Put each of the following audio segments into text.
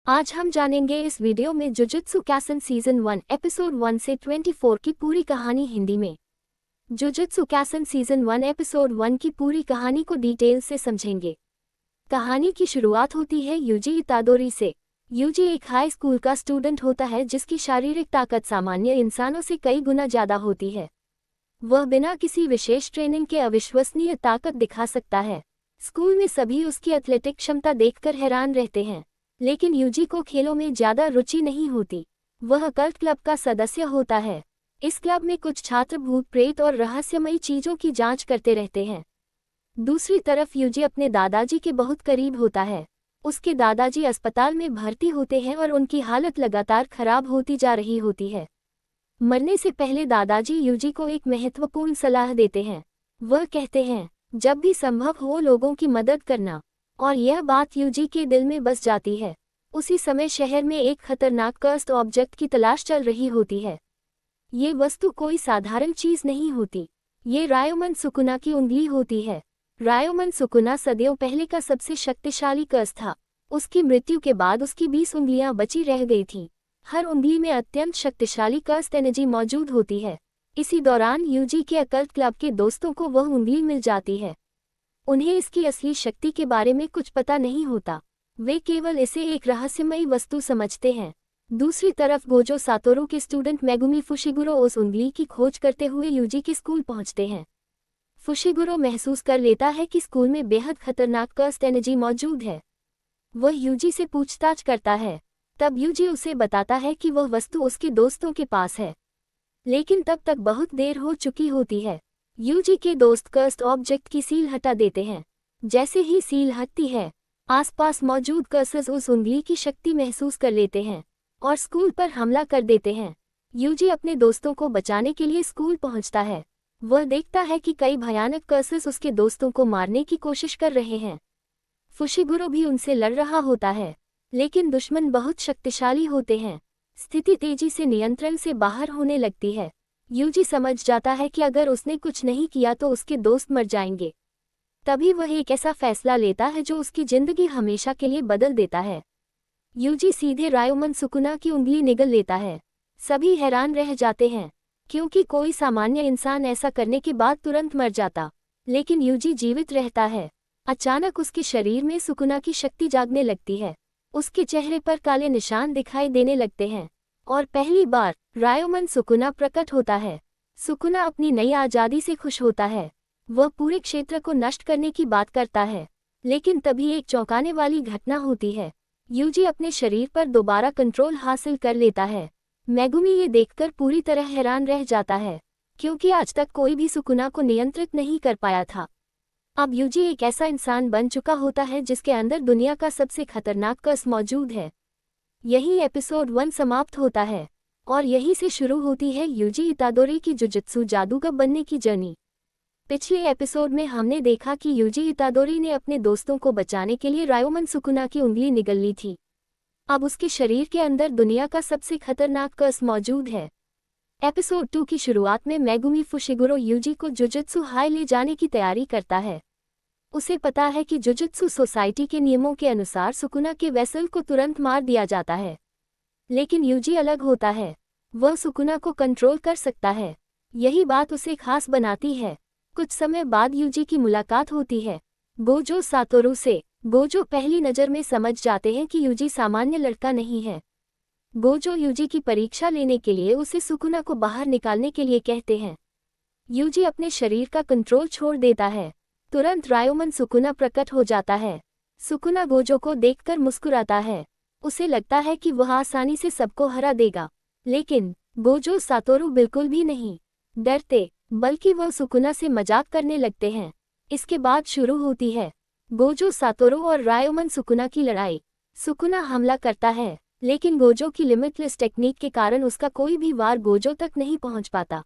आज हम जानेंगे इस वीडियो में जुजुत्सु काइसेन सीजन 1 एपिसोड 1 से 24 की पूरी कहानी हिंदी में। जुजुत्सु काइसेन सीजन 1 एपिसोड 1 की पूरी कहानी को डिटेल से समझेंगे। कहानी की शुरुआत होती है यूजी इतादोरी से। यूजी एक हाई स्कूल का स्टूडेंट होता है जिसकी शारीरिक ताकत सामान्य इंसानों से कई गुना ज़्यादा होती है। वह बिना किसी विशेष ट्रेनिंग के अविश्वसनीय ताकत दिखा सकता है। स्कूल में सभी उसकी एथलेटिक क्षमता देखकर हैरान रहते हैं, लेकिन यूजी को खेलों में ज़्यादा रुचि नहीं होती। वह कल्ट क्लब का सदस्य होता है। इस क्लब में कुछ छात्र भूत प्रेत और रहस्यमयी चीज़ों की जांच करते रहते हैं। दूसरी तरफ यूजी अपने दादाजी के बहुत करीब होता है। उसके दादाजी अस्पताल में भर्ती होते हैं और उनकी हालत लगातार खराब होती जा रही होती है। मरने से पहले दादाजी यूजी को एक महत्वपूर्ण सलाह देते हैं। वह कहते हैं, जब भी संभव हो लोगों की मदद करना, और यह बात यूजी के दिल में बस जाती है। उसी समय शहर में एक खतरनाक कर्स्ड ऑब्जेक्ट की तलाश चल रही होती है। ये वस्तु कोई साधारण चीज नहीं होती। ये रायोमन सुकुना की उंगली होती है। रायोमन सुकुना सदियों पहले का सबसे शक्तिशाली कर्स था। उसकी मृत्यु के बाद उसकी 20 उंगलियां बची रह गई थीं। हर उंगली में अत्यंत शक्तिशाली कर्स्ड एनर्जी मौजूद होती है। इसी दौरान यूजी के अकल्ट क्लब के दोस्तों को वह उंगली मिल जाती है। उन्हें इसकी असली शक्ति के बारे में कुछ पता नहीं होता। वे केवल इसे एक रहस्यमयी वस्तु समझते हैं। दूसरी तरफ गोजो सातोरू के स्टूडेंट मेगुमी फुशिगुरो उस उंगली की खोज करते हुए यूजी के स्कूल पहुंचते हैं। फुशिगुरो महसूस कर लेता है कि स्कूल में बेहद खतरनाक कर्स्ड एनर्जी मौजूद है। वह यूजी से पूछताछ करता है। तब यूजी उसे बताता है कि वह वस्तु उसके दोस्तों के पास है, लेकिन तब तक बहुत देर हो चुकी होती है। यूजी के दोस्त कर्स्ड ऑब्जेक्ट की सील हटा देते हैं। जैसे ही सील हटती है, आसपास मौजूद कर्सेस उस उंगली की शक्ति महसूस कर लेते हैं और स्कूल पर हमला कर देते हैं। यूजी अपने दोस्तों को बचाने के लिए स्कूल पहुंचता है। वह देखता है कि कई भयानक कर्सेस उसके दोस्तों को मारने की कोशिश कर रहे हैं। फुशिगुरो भी उनसे लड़ रहा होता है, लेकिन दुश्मन बहुत शक्तिशाली होते हैं। स्थिति तेजी से नियंत्रण से बाहर होने लगती है। यूजी समझ जाता है कि अगर उसने कुछ नहीं किया तो उसके दोस्त मर जाएंगे। तभी वह एक ऐसा फैसला लेता है जो उसकी जिंदगी हमेशा के लिए बदल देता है। यूजी सीधे रायोमन सुकुना की उंगली निगल लेता है। सभी हैरान रह जाते हैं, क्योंकि कोई सामान्य इंसान ऐसा करने के बाद तुरंत मर जाता, लेकिन यूजी जीवित रहता है। अचानक उसके शरीर में सुकुना की शक्ति जागने लगती है। उसके चेहरे पर काले निशान दिखाई देने लगते हैं और पहली बार रायोमन सुकुना प्रकट होता है। सुकुना अपनी नई आज़ादी से खुश होता है। वह पूरे क्षेत्र को नष्ट करने की बात करता है, लेकिन तभी एक चौंकाने वाली घटना होती है। यूजी अपने शरीर पर दोबारा कंट्रोल हासिल कर लेता है। मेगुमी ये देखकर पूरी तरह हैरान रह जाता है, क्योंकि आज तक कोई भी सुकुना को नियंत्रित नहीं कर पाया था। अब यूजी एक ऐसा इंसान बन चुका होता है जिसके अंदर दुनिया का सबसे खतरनाक कर्स मौजूद है। यही एपिसोड 1 समाप्त होता है और यहीं से शुरू होती है यूजी इतादोरी की जुजुत्सु जादूगर बनने की जर्नी। पिछले एपिसोड में हमने देखा कि यूजी इतादोरी ने अपने दोस्तों को बचाने के लिए रायोमन सुकुना की उंगली निगल ली थी। अब उसके शरीर के अंदर दुनिया का सबसे खतरनाक कर्स मौजूद है। एपिसोड 2 की शुरुआत में मेगुमी फुशिगुरो यूजी को जुजुत्सु हाई ले जाने की तैयारी करता है। उसे पता है कि जुजुत्सु सोसाइटी के नियमों के अनुसार सुकुना के वेसल को तुरंत मार दिया जाता है, लेकिन यूजी अलग होता है। वह सुकुना को कंट्रोल कर सकता है। यही बात उसे खास बनाती है। कुछ समय बाद यूजी की मुलाकात होती है गोजो सातोरू से। गोजो पहली नज़र में समझ जाते हैं कि यूजी सामान्य लड़का नहीं है। गोजो यूजी की परीक्षा लेने के लिए उसे सुकुना को बाहर निकालने के लिए कहते हैं। यूजी अपने शरीर का कंट्रोल छोड़ देता है। तुरंत रायोमन सुकुना प्रकट हो जाता है। सुकुना गोजो को देखकर मुस्कुराता है। उसे लगता है कि वह आसानी से सबको हरा देगा, लेकिन गोजो सातोरू बिल्कुल भी नहीं डरते, बल्कि वह सुकुना से मजाक करने लगते हैं। इसके बाद शुरू होती है गोजो सातोरू और रायोमन सुकुना की लड़ाई। सुकुना हमला करता है, लेकिन गोजो की लिमिटलेस टेक्निक के कारण उसका कोई भी वार गोजो तक नहीं पहुंच पाता।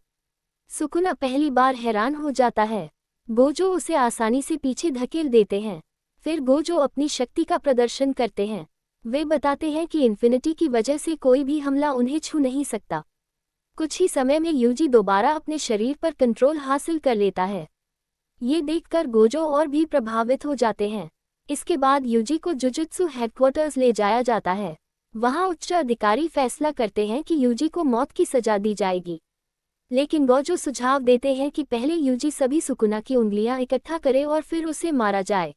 सुकुना पहली बार हैरान हो जाता है। गोजो उसे आसानी से पीछे धकेल देते हैं। फिर गोजो अपनी शक्ति का प्रदर्शन करते हैं। वे बताते हैं कि इन्फिनिटी की वजह से कोई भी हमला उन्हें छू नहीं सकता। कुछ ही समय में यूजी दोबारा अपने शरीर पर कंट्रोल हासिल कर लेता है। ये देखकर गोजो और भी प्रभावित हो जाते हैं। इसके बाद यूजी को जुजुत्सु हेडक्वार्टर्स ले जाया जाता है। वहां उच्च अधिकारी फैसला करते हैं कि यूजी को मौत की सजा दी जाएगी, लेकिन गोजो सुझाव देते हैं कि पहले यूजी सभी सुकुना की उंगलियां इकट्ठा करे और फिर उसे मारा जाए।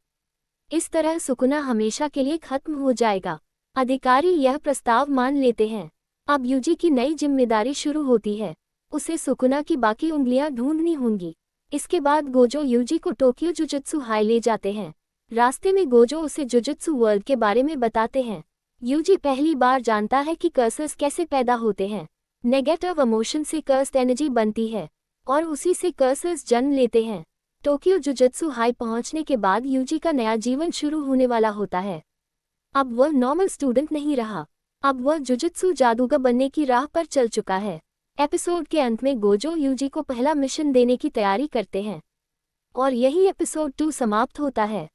इस तरह सुकुना हमेशा के लिए खत्म हो जाएगा। अधिकारी यह प्रस्ताव मान लेते हैं। अब यूजी की नई जिम्मेदारी शुरू होती है। उसे सुकुना की बाकी उंगलियां ढूंढनी होंगी। इसके बाद गोजो यूजी को टोक्यो जुजुत्सु हाई ले जाते हैं। रास्ते में गोजो उसे जुजुत्सु वर्ल्ड के बारे में बताते हैं। यूजी पहली बार जानता है कि कर्सेस कैसे पैदा होते हैं। नेगेटिव इमोशन से कर्स्ड एनर्जी बनती है और उसी से कर्सेस जन्म लेते हैं। टोक्यो जुजुत्सु हाई पहुंचने के बाद यूजी का नया जीवन शुरू होने वाला होता है। अब वह नॉर्मल स्टूडेंट नहीं रहा, अब वह जुजुत्सु जादूगर बनने की राह पर चल चुका है। एपिसोड के अंत में गोजो यूजी को पहला मिशन देने की तैयारी करते हैं और यही एपिसोड 2 समाप्त होता है।